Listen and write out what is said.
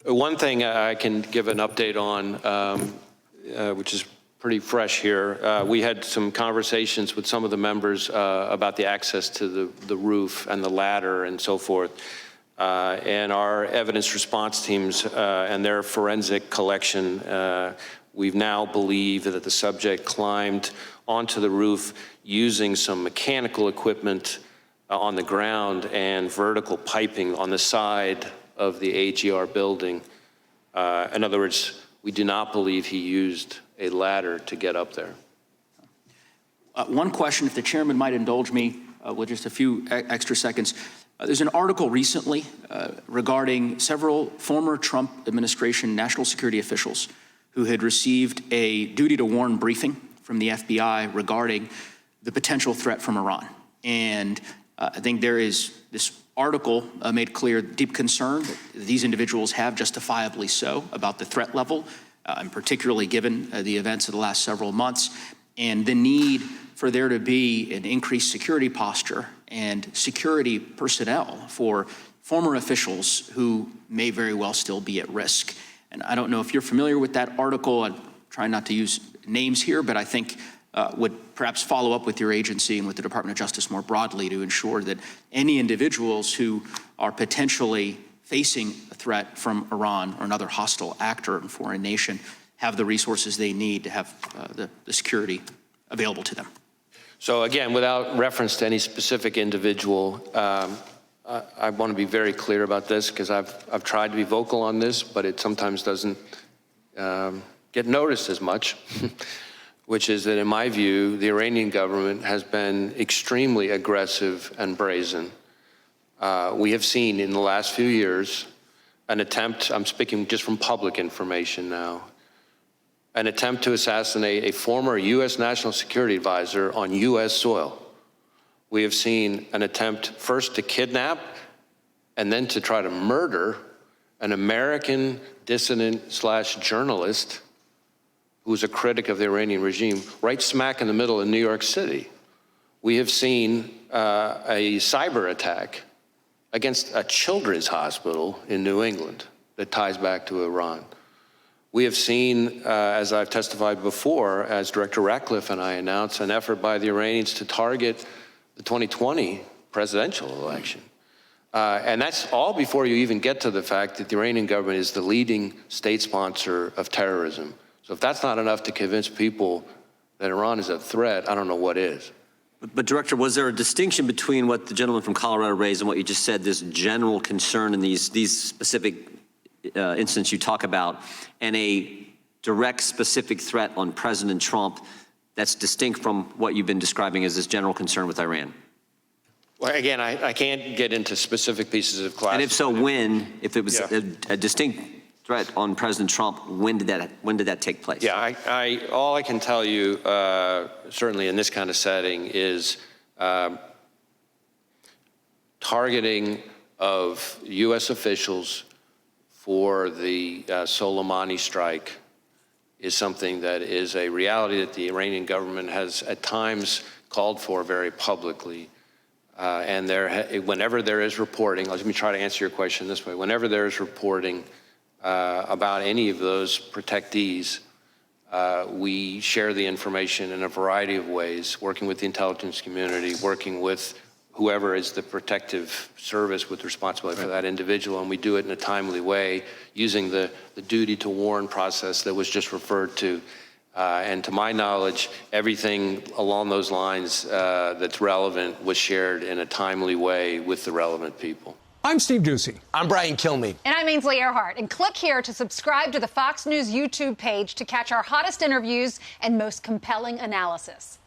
One thing I can give an update on, which is pretty fresh here. We had some conversations with some of the members about the access to the roof and the ladder and so forth. And our evidence response teams and their forensic collection, we now believe that the subject climbed onto the roof using some mechanical equipment on the ground and vertical piping on the side of the AGR building. In other words, we do not believe he used a ladder to get up there. One question, if the chairman might indulge me with just a few extra seconds. There's an article recently regarding several former Trump administration national security officials who had received a duty to warn briefing from the FBI regarding the potential threat from Iran. And I think there is this article made clear deep concern that these individuals have, justifiably so, about the threat level, and particularly given the events of the last several months, and the need for there to be an increased security posture and security personnel for former officials who may very well still be at risk. And I don't know if you're familiar with that article. I'm trying not to use names here, but I think would perhaps follow up with your agency and with the Department of Justice more broadly to ensure that any individuals who are potentially facing a threat from Iran or another hostile actor in a foreign nation have the resources they need to have the security available to them. So again, without reference to any specific individual, I want to be very clear about this because I've tried to be vocal on this, but it sometimes doesn't get noticed as much, which is that in my view, the Iranian government has been extremely aggressive and brazen. We have seen in the last few years an attempt, I'm speaking just from public information now, an attempt to assassinate a former U.S. National Security Advisor on U.S. soil. We have seen an attempt first to kidnap and then to try to murder an American dissident/journalist who was a critic of the Iranian regime right smack in the middle of New York City. We have seen a cyber attack against a children's hospital in New England that ties back to Iran. We have seen, as I've testified before, as Director Ratcliffe and I announced, an effort by the Iranians to target the 2020 presidential election. And that's all before you even get to the fact that the Iranian government is the leading state sponsor of terrorism. So if that's not enough to convince people that Iran is a threat, I don't know what is. But Director, was there a distinction between what the gentleman from Colorado raised and what you just said, this general concern in these specific instances you talk about, and a direct specific threat on President Trump that's distinct from what you've been describing as this general concern with Iran? Well, again, I can't get into specific pieces of class. And if so, when? If it was a distinct threat on President Trump, when did that take place? Yeah, all I can tell you, certainly in this kind of setting, is targeting of U.S. officials for the Soleimani strike is something that is a reality that the Iranian government has at times called for very publicly. And whenever there is reporting, let me try to answer your question this way. Whenever there is reporting about any of those protectees, we share the information in a variety of ways, working with the intelligence community, working with whoever is the protective service with responsibility for that individual, and we do it in a timely way using the duty to warn process that was just referred to. And to my knowledge, everything along those lines that's relevant was shared in a timely way with the relevant people. I'm Steve Doocy. I'm Brian Kilmeade. And I'm Ainsley Earhart. And click here to subscribe to the Fox News YouTube page to catch our hottest interviews and most compelling analysis.